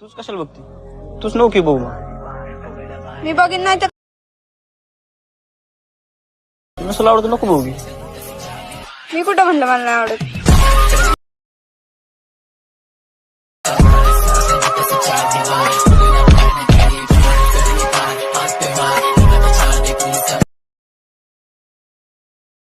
तूच कशाला बघते? तूच नोकी बघू मग. मी बघीन नाही तर नसलं आवडतं नको बघू. मी कुठं म्हणलं मला नाही आवडत.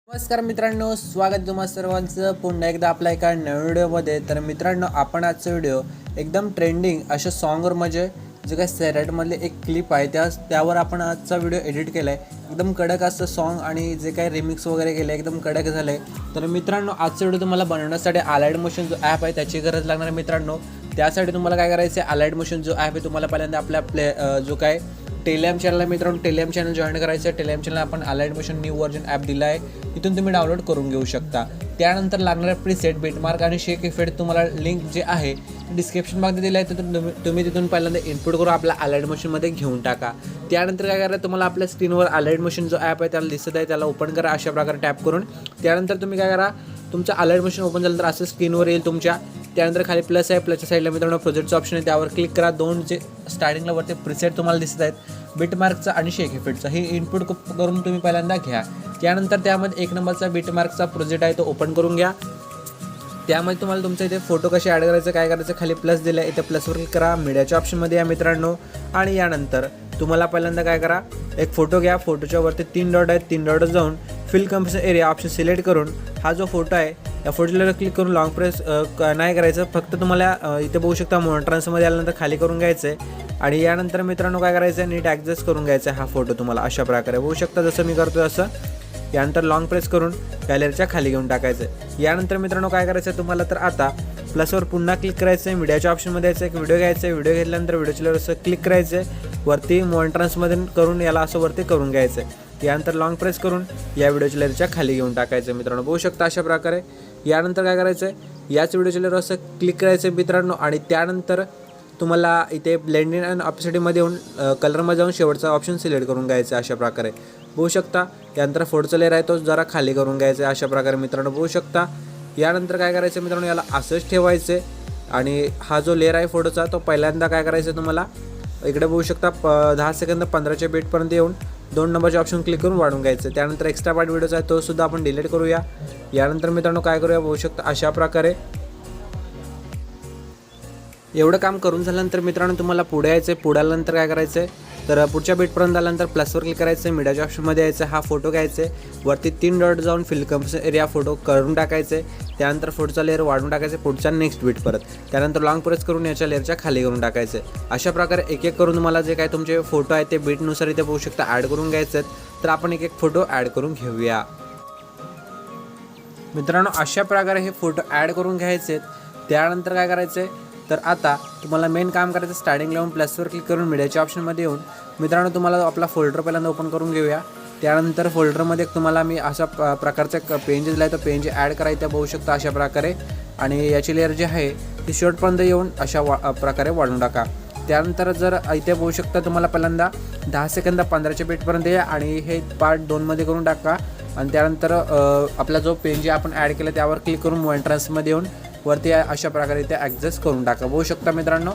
नमस्कार मित्रांनो, स्वागत तुम्हा सर्वांचं पुन्हा एकदा आपल्या एका नवीन व्हिडिओमध्ये. तर मित्रांनो, आपण आजचा व्हिडिओ एकदम ट्रेंडिंग अशा सॉन्गवर म्हणजे जे काही सैराटमधले एक क्लिप आहे त्यावर आपण आजचा व्हिडिओ एडिट केला आहे. एकदम कडक असं सॉन्ग आणि जे काही रिमिक्स वगैरे केलं एकदम कडक झालं आहे. तर मित्रांनो, आजचा व्हिडिओ तुम्हाला बनवण्यासाठी अलाइड मोशन जो ॲप आहे त्याची गरज लागणार आहे. मित्रांनो, त्यासाठी तुम्हाला काय करायचं आहे, अलाइड मोशन जो ॲप आहे तुम्हाला पहिल्यांदा आपल्या जो काय टेलिग्राम चॅनल आहे मित्रांनो, टेलिग्राम चॅनल जॉईन करायचं आहे. टेलिग्राम चॅनल आपण allied motion new version app दिला आहे, तिथून तुम्ही डाउनलोड करून घेऊ शकता. त्यानंतर लागणारे प्रीसेट, बीटमार्क आणि शेक इफेक्ट तुम्हाला लिंक जे आहे डिस्क्रिप्शन बॉक्समध्ये दिलं आहे, तिथून तुम्ही तिथून पहिल्यांदा इनपुट करून आपल्या अलाइड मोशनमध्ये घेऊन टाका. त्यानंतर काय करा, तुम्हाला आपल्या स्क्रीनवर अलाइड मोशन जो ॲप आहे त्याला दिसत आहे, त्याला ओपन करा अशा प्रकारे टॅप करून. त्यानंतर तुम्ही काय करा, तुमचं अलाइड मोशन ओपन झाल्यानंतर असं स्क्रीनवर येईल तुमच्या. त्यानंतर खाली प्लस आहे, प्लसच्या साईडला मित्रांनो प्रोजेक्टचं ऑप्शन आहे, त्यावर क्लिक करा. दोन जे स्टार्टिंगला वरती प्रीसेट तुम्हाला दिसत आहेत, बीटमार्कचा आणि शेक इफेक्टचा, हे इनपुट करून तुम्ही पहिल्यांदा घ्या. त्यानंतर त्यामध्ये एक नंबरचा बीटमार्कचा प्रोजेक्ट आहे तो ओपन करून घ्या. त्यामध्ये तुम्हाला तुमच्या इथे फोटो कसे ॲड करायचं, काय करायचं, खाली प्लस दिलं आहे, इथे प्लसवर क्लिक करा. मीडियाच्या ऑप्शनमध्ये या मित्रांनो, आणि यानंतर तुम्हाला पहिल्यांदा काय करा, एक फोटो घ्या. फोटोच्या वरती 3 डॉट आहेत, 3 डॉट जाऊन fill composition area option select करून हा जो फोटो आहे या फोटोला क्लिक करून लॉंग प्रेस नाही करायचं. फक्त तुम्हाला इथे बघू शकता मॉनिटरांसमध्ये आल्यानंतर खाली करून घ्यायचं आहे. आणि यानंतर मित्रांनो काय करायचं आहे, नीट ॲडजस्ट करून घ्यायचा आहे हा फोटो तुम्हाला अशा प्रकारे बघू शकता, जसं मी करतो असं. यानंतर लॉंग प्रेस करून गॅलरीच्या खाली घेऊन टाकायचं आहे. यानंतर मित्रांनो काय करायचं आहे तुम्हाला, तर आता प्लसवर पुन्हा क्लिक करायचं आहे. मीडियाच्या ऑप्शनमध्ये यायचं, एक व्हिडिओ घ्यायचा आहे. व्हिडिओ घेतल्यानंतर व्हिडिओच्या असं क्लिक करायचं आहे, वरती मॉनिटरांसमध्ये करून याला असं वरती करून घ्यायचं आहे. यानंतर लॉंग प्रेस करून या व्हिडिओच्या लेअरच्या खाली घेऊन टाकायचं मित्रांनो, बघू शकता अशा प्रकारे. यानंतर काय करायचं आहे, याच व्हिडिओच्या लेअरवर असं क्लिक करायचं आहे मित्रांनो. आणि त्यानंतर तुम्हाला इथे ब्लेंडिंग अँड ऑप्सिटीमध्ये येऊन कलरमध्ये जाऊन शेवटचा ऑप्शन सिलेक्ट करून घ्यायचा आहे अशा प्रकारे बघू शकता. यानंतर फोटोचा लेअर आहे तो जरा खाली करून घ्यायचा आहे अशा प्रकारे मित्रांनो, बघू शकता. यानंतर काय करायचं मित्रांनो, याला असंच ठेवायचं आहे. आणि हा जो लेअर आहे फोटोचा तो पहिल्यांदा काय करायचं तुम्हाला, इकडे बघू शकता 10 सेकंद 15च्या बीटपर्यंत येऊन 2 नंबरचे ऑप्शन क्लिक करून वाढून घ्यायचं. त्यानंतर एक्स्ट्रा पार्ट व्हिडिओचा आहे तो सुद्धा आपण डिलीट करूया. यानंतर मित्रांनो काय करूया, बघू शकता अशा प्रकारे. एवढं काम करून झाल्यानंतर मित्रांनो तुम्हाला पुढे यायचं आहे. पुढे आल्यानंतर काय करायचं आहे, तर पुढच्या बीटपर्यंत आल्यानंतर प्लसवर क्लिक करायचं आहे. मीडियाच्या ऑप्शनमध्ये यायचं, हा फोटो घ्यायचा आहे. वरती 3 डॉट जाऊन फिल कंपोजिशन एरिया फोटो करून टाकायचं आहे. त्यानंतर फोटोचा लेअर वाढून टाकायचं आहे पुढच्या नेक्स्ट बीट परत. त्यानंतर लॉंग प्रेस करून याच्या लेअरच्या खाली करून टाकायचं आहे. अशा प्रकारे एक एक करून तुम्हाला जे काय तुमचे फोटो आहेत ते बीटनुसार इथे बघू शकता ॲड करून घ्यायचे आहेत. तर आपण एक एक फोटो ॲड करून घेऊया मित्रांनो. अशा प्रकारे हे फोटो ॲड करून घ्यायचे आहेत. त्यानंतर काय करायचं आहे, तर आता तुम्हाला मेन काम करायचं, स्टार्टिंग लावून प्लसवर क्लिक करून मीडियाच्या ऑप्शनमध्ये येऊन मित्रांनो तुम्हाला आपला फोल्डर पहिल्यांदा ओपन करून घेऊया. त्यानंतर फोल्डरमध्ये तुम्हाला मी अशा प्रकारचा पेन दिला आहे, तो पेन जे ॲड करायचं बघू शकता अशा प्रकारे. आणि याची लेअर जी आहे ती शेवटपर्यंत येऊन अशा प्रकारे वाढून टाका. त्यानंतर जर इथे बघू शकता तुम्हाला पहिल्यांदा 10 सेकंद 15च्या बीटपर्यंत या आणि हे पार्ट 2मध्ये करून टाका. आणि त्यानंतर आपला जो पेन जे आपण ॲड केलं त्यावर क्लिक करून मॉनिटरांसमध्ये येऊन वरती अशा प्रकारे इथे ॲडजस्ट करून टाका, बघू शकता मित्रांनो.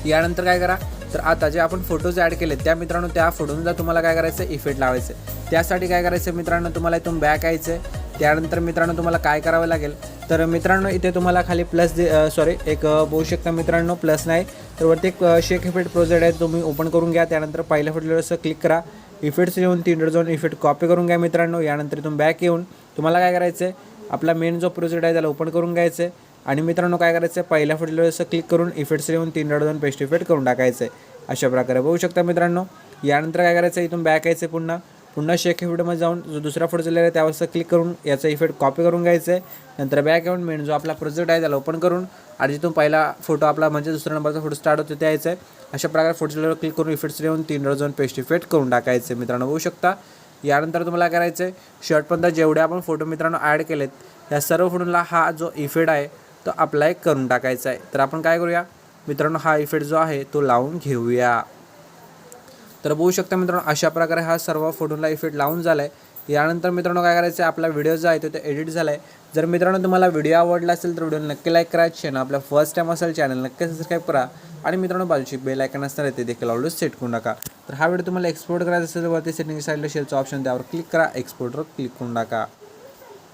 यानंतर काय करा, तर आता जे आपण फोटोज ॲड केले त्या मित्रांनो त्या फोटोंना तुम्हाला काय करायचं, इफेक्ट लावायचं. त्यासाठी काय करायचं मित्रांनो, तुम्हाला इथून बॅक यायचं. त्यानंतर मित्रांनो तुम्हाला काय करावं लागेल, तर मित्रांनो इथे तुम्हाला खाली प्लस एक बघू शकता मित्रांनो, प्लस नाही तर वरती एक शेक इफेक्ट प्रोजेक्ट आहे, तुम्ही ओपन करून घ्या. त्यानंतर पहिल्या फोटोवर असं क्लिक करा, इफेक्ट्स येऊन 3 डॉट जाऊन इफेक्ट कॉपी करून घ्या मित्रांनो. यानंतर इथून बॅक येऊन तुम्हाला काय करायचं आहे, आपला मेन जो प्रोजेक्ट आहे त्याला ओपन करून घ्यायचं आहे. आणि मित्रांनो काय करायचं आहे, पहिल्या फोटोवर असं क्लिक करून इफेक्ट्स येऊन 3 डॉट जाऊन पेस्ट इफेक्ट करून टाकायचं आहे अशा प्रकारे बघू शकता मित्रांनो. यानंतर काय करायचं आहे, इथून बॅक यायचं आहे, पुन्हा शेक इफेक्टमध्ये जाऊन जो दुसरा फोटो लेअर आहे त्यावर क्लिक करून याचा इफेक्ट कॉपी करून घ्यायचं आहे. नंतर बॅक येऊन मेन जो आपला प्रोजेक्ट आहे त्याला ओपन करून आणि जिथून पहिला फोटो आपला म्हणजे दुसरा नंबरचा फोटो स्टार्ट होतो ते यायचं आहे. अशा प्रकारे फोटो लेअरवर क्लिक करून इफेक्ट्स येऊन 3 डॉट जाऊन पेस्ट इफेक्ट करून टाकायचं आहे मित्रांनो, बघू शकता. यानंतर तुम्हाला करायचं आहे, शेवटपर्यंत जेवढे आपण फोटो मित्रांनो ॲड केलेत या सर्व फोटोला हा जो इफेक्ट आहे तो अप्लाय करून टाकायचा आहे. तर आपण काय करूया मित्रांनो, हा इफेक्ट जो आहे तो लावून घेऊया. तर बघू शकता मित्रांनो अशा प्रकारे हा सर्व फोटोला इफेक्ट लावून झाला आहे. यानंतर मित्रांनो काय करायचं आहे, आपला व्हिडिओ जो आहे तो एडिट झाला आहे. जर मित्रांनो तुम्हाला व्हिडिओ आवडला असेल तर व्हिडिओला नक्की लाईक करा. चॅनल आपला फर्स्ट टाइम असेल चॅनल नक्की सबस्क्राईब करा आणि मित्रांनो बाजूची बेल आयकॉन असणार आहे ते देखील ऑलवेज सेट करून टाका. तर हा व्हिडिओ तुम्हाला एक्सपोर्ट करायचा असेल वरती सेटिंग साईडला शेअरचा ऑप्शन त्यावर क्लिक करा, एक्सपोर्टवर क्लिक करून टाका.